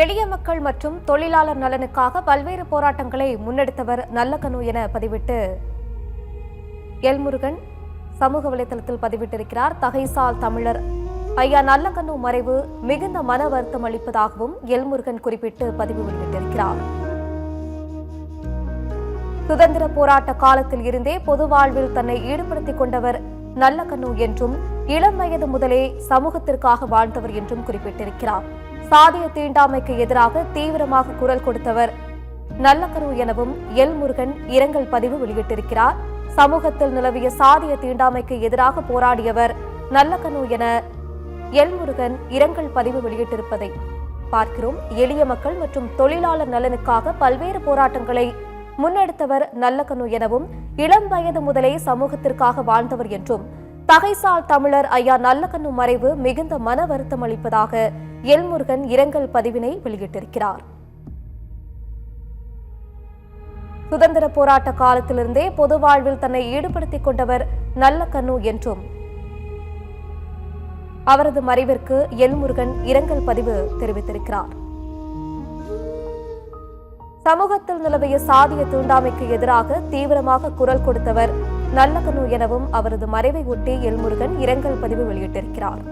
எளிய மக்கள் மற்றும் தொழிலாளர் நலனுக்காக பல்வேறு போராட்டங்களை முன்னெடுத்தவர் நல்லக்கண்ணு என பதிவிட்டு எல்முருகன் சமூக வலைதளத்தில் பதிவிட்டிருக்கிறார். தகைசால் தமிழர் ஐயா நல்லக்கண்ணு மறைவு மிகுந்த மன வருத்தம் அளிப்பதாகவும் எல்முருகன் குறிப்பிட்டு பதிவு வெளியிட்டிருக்கிறார். சுதந்திர போராட்ட காலத்தில் இருந்தே பொது வாழ்வில் தன்னை ஈடுபடுத்திக் கொண்டவர் நல்லக்கண்ணு என்றும் இளம் வயது முதலே சமூகத்திற்காக வாழ்ந்தவர் என்றும் குறிப்பிட்டிருக்கிறார். சாதிய தீண்டாமைக்கு எதிராக தீவிரமாக குரல் கொடுத்தவர் நல்லக்கண்ணு எனவும் எல்முருகன் இரங்கல் பதிவு வெளியிட்டிருக்கிறார். சமூகத்தில் நிலவிய சாதிய தீண்டாமைக்கு எதிராக போராடியவர் நல்லக்கண்ணு என எல்முருகன் இரங்கல் பதிவு வெளியிட்டிருப்பதை பார்க்கிறோம். எளிய மக்கள் மற்றும் தொழிலாளர் நலனுக்காக பல்வேறு போராட்டங்களை முன்னெடுத்தவர் நல்லக்கண்ணு எனவும் இளம் வயது முதலே சமூகத்திற்காக வாழ்ந்தவர் என்றும் தகைசால் தமிழர் ஐயா நல்லக்கண்ணு மறைவு மிகுந்த மன வருத்தம் அளிப்பதாக எல்முருகன் இரங்கல் பதிவினை வெளியிட்டிருக்கிறார். சுதந்திர போராட்ட காலத்திலிருந்தே பொது வாழ்வில் தன்னை ஈடுபடுத்திக் கொண்டவர் நல்லக்கண்ணு என்றும் அவரது மறைவிற்கு எல்முருகன் இரங்கல் பதிவு தெரிவித்திருக்கிறார். சமூகத்தில் நிலவிய சாதிய தீண்டாமைக்கு எதிராக தீவிரமாக குரல் கொடுத்தவர் நல்லக்கண்ணு எனவும் அவரது மறைவை ஒட்டி எல்முருகன் இரங்கல் பதிவு வெளியிட்டிருக்கிறார்.